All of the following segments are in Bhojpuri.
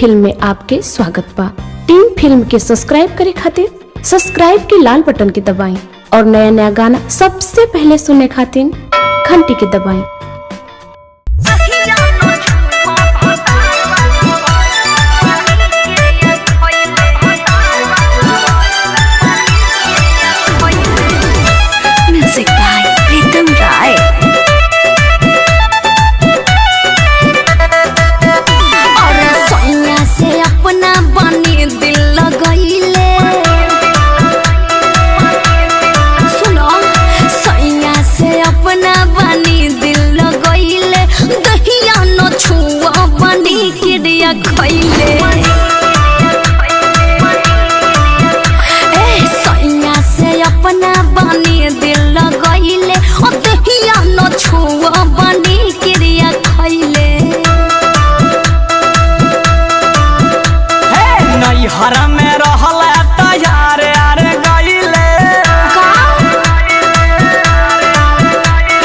फिल्म में आपके स्वागत बा। टीम फिल्म के सब्सक्राइब करे खातिर सब्सक्राइब के लाल बटन के दबाएं और नया नया गाना सबसे पहले सुनने खातिर घंटी के दबाएं। म्यूजिक बाय प्रीतम राय। और सोनिया से अपना बनी दिल लगइले, सुनो सोनिया से अपना बनी दिल लगइले, दहिया न छुआ बनी किरिया खइले। सोनिया से अपना बनी दिल लगइले, और दहिया न छुआ बनी किरिया खइले। नैहर में रहल तैयार यार गइले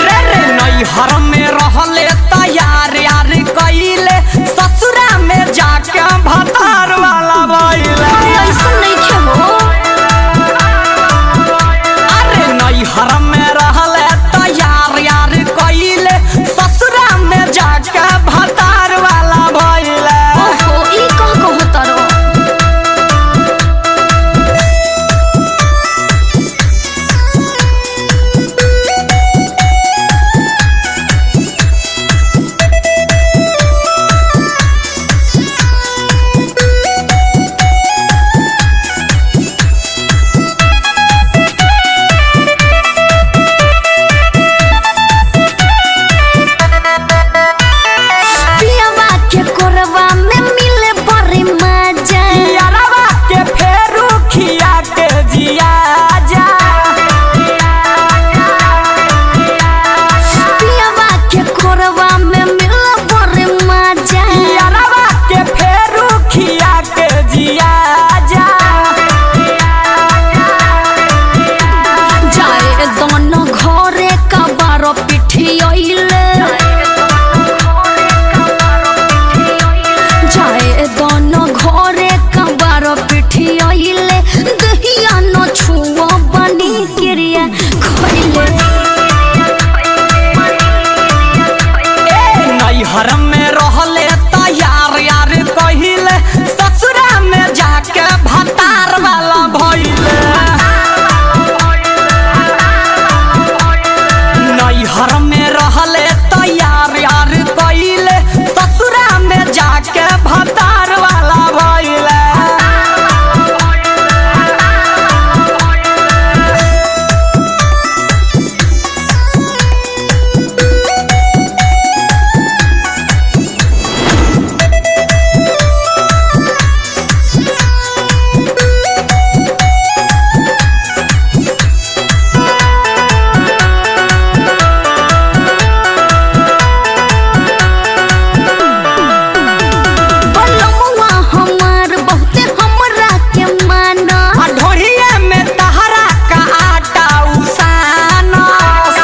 रे नैहर में रहल तैयार यार गइले, ससुरा में जाके भतार वाला बइले। ऐसा नहीं हो, अरे नैहर में रहल तैयार यार गइले, ससुरा में जाके भतार वाला बइले। ओहो ई कह तारो। पियवा के कोरवा में मिले बड़ी मजा, यारवा के फेरू खिया के जिया जा। पियवा के कोरवा में मिले बड़ी मजा। यारवा के फेरू खिया के जिया जा। जाए दोनों घरे कबारो पिठियइले, जाए दोनों घरे कबारो पिठियइले, दहिया न छुआ बनी किरिया खइले। नैहर में रहले तैयार यार कहिले, ससुरा में जाके भतार वाला भइले। नैहर में रहले तैयार यार कहिले, ससुरा में जाके भतार वाला भइले। बलमुआ हमार बहुते हमरा के माना, आ ढोरिया में तहरा का आटा उसानस।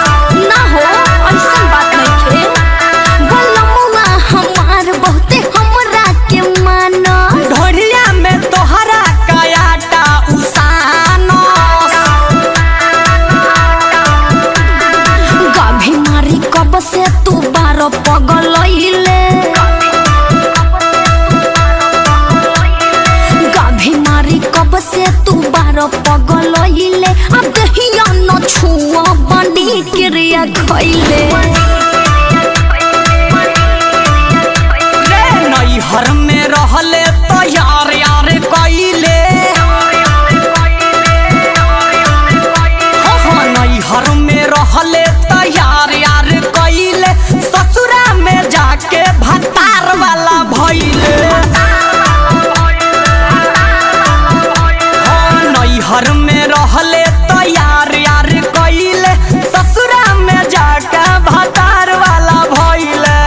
ना हो ऐसा बात नहीं है। बलमुआ हमार बहुते हमरा के माना, ढोरिया में तोहरा का आटा उसानस। गाभी मारी कब से तू बारो पगलइले, गाभी मारी कब से तू बारो पगलइले, अब दहिया न छुआ बनी किरिया खइले। रे नैहर में रहले तैयार यार कइले, हाँ नैहर में रहले तैयार यार कइले, ससुरा में जाके भतार वाला भइले। हाँ नैहर में रहले तैयार यार कइले, ससुरा में जाके भतार वाला भइले।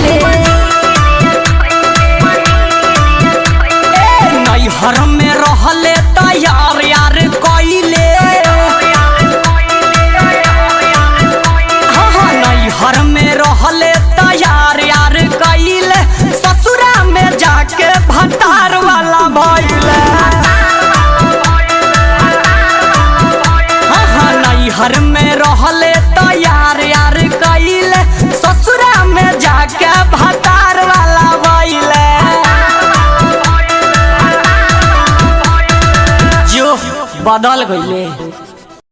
खैले। नैहर में रहले तैयार यार कइले। हाँ नैहर में रहले तैयार यार कइले, ससुरा में जाके भतार वाला भइले। हाँ नैहर में रहले तैयार यार कइले, ससुरा में जाके भतार वाला भइले। जो बदल गइले।